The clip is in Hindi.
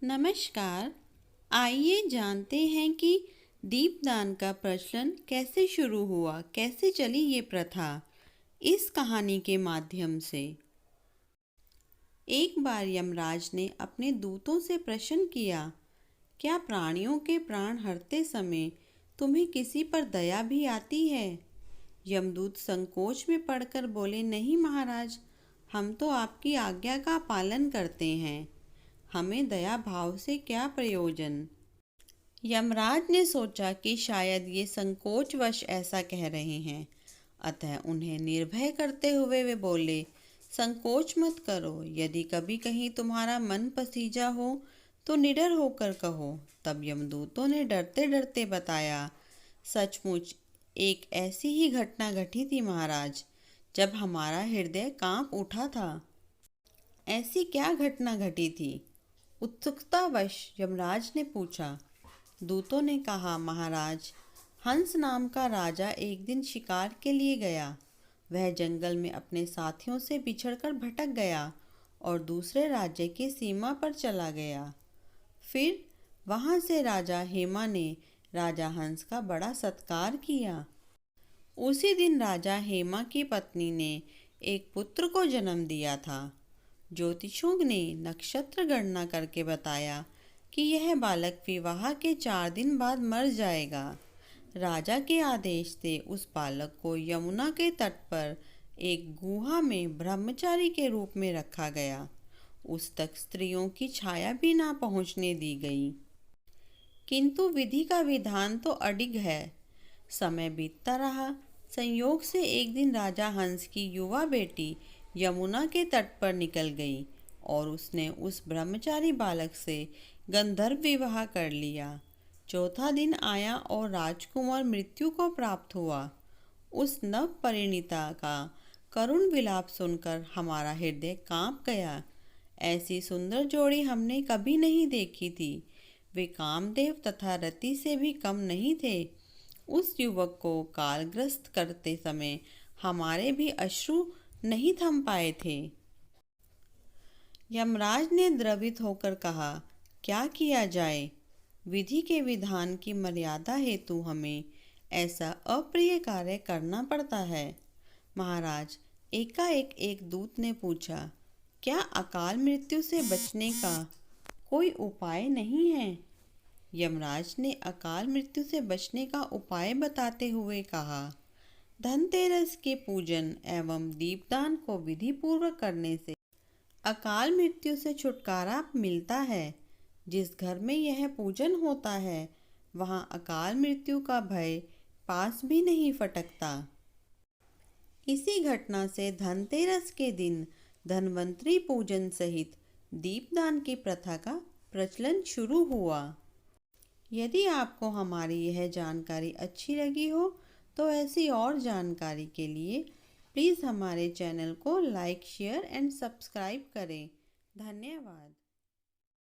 नमस्कार। आइए जानते हैं कि दीपदान का प्रचलन कैसे शुरू हुआ, कैसे चली ये प्रथा। इस कहानी के माध्यम से एक बार यमराज ने अपने दूतों से प्रश्न किया, क्या प्राणियों के प्राण हरते समय तुम्हें किसी पर दया भी आती है? यमदूत संकोच में पड़कर बोले, नहीं महाराज, हम तो आपकी आज्ञा का पालन करते हैं, हमें दया भाव से क्या प्रयोजन। यमराज ने सोचा कि शायद ये संकोचवश ऐसा कह रहे हैं, अतः उन्हें निर्भय करते हुए वे बोले, संकोच मत करो, यदि कभी कहीं तुम्हारा मन पसीजा हो तो निडर होकर कहो। तब यमदूतों ने डरते डरते बताया, सचमुच एक ऐसी ही घटना घटी थी महाराज, जब हमारा हृदय कांप उठा था। ऐसी क्या घटना घटी थी? उत्सुकतावश यमराज ने पूछा। दूतों ने कहा, महाराज, हंस नाम का राजा एक दिन शिकार के लिए गया। वह जंगल में अपने साथियों से बिछड़कर भटक गया और दूसरे राज्य की सीमा पर चला गया। फिर वहां से राजा हेमा ने राजा हंस का बड़ा सत्कार किया। उसी दिन राजा हेमा की पत्नी ने एक पुत्र को जन्म दिया था। ज्योतिषों ने नक्षत्र गणना करके बताया कि यह बालक विवाह के 4 दिन बाद मर जाएगा। राजा के आदेश से उस बालक को यमुना के तट पर एक गुहा में ब्रह्मचारी के रूप में रखा गया। उस तक स्त्रियों की छाया भी ना पहुंचने दी गई। किंतु विधि का विधान तो अडिग है। समय बीतता रहा। संयोग से एक दिन राजा हंस की युवा बेटी यमुना के तट पर निकल गई और उसने उस ब्रह्मचारी बालक से गंधर्व विवाह कर लिया। चौथा दिन आया और राजकुमार मृत्यु को प्राप्त हुआ। उस नव परिणीता का करुण विलाप सुनकर हमारा हृदय कांप गया। ऐसी सुंदर जोड़ी हमने कभी नहीं देखी थी। वे कामदेव तथा रति से भी कम नहीं थे। उस युवक को कालग्रस्त करते समय हमारे भी अश्रु नहीं थम पाए थे। यमराज ने द्रवित होकर कहा, क्या किया जाए? विधि के विधान की मर्यादा हेतु हमें ऐसा अप्रिय कार्य करना पड़ता है। महाराज, एकाएक एक दूत ने पूछा, क्या अकाल मृत्यु से बचने का कोई उपाय नहीं है? यमराज ने अकाल मृत्यु से बचने का उपाय बताते हुए कहा, धनतेरस के पूजन एवं दीपदान को विधि पूर्वक करने से अकाल मृत्यु से छुटकारा मिलता है। जिस घर में यह पूजन होता है, वहां अकाल मृत्यु का भय पास भी नहीं फटकता। इसी घटना से धनतेरस के दिन धन्वंतरी पूजन सहित दीपदान की प्रथा का प्रचलन शुरू हुआ। यदि आपको हमारी यह जानकारी अच्छी लगी हो तो ऐसी और जानकारी के लिए प्लीज़ हमारे चैनल को लाइक, शेयर एंड सब्सक्राइब करें। धन्यवाद।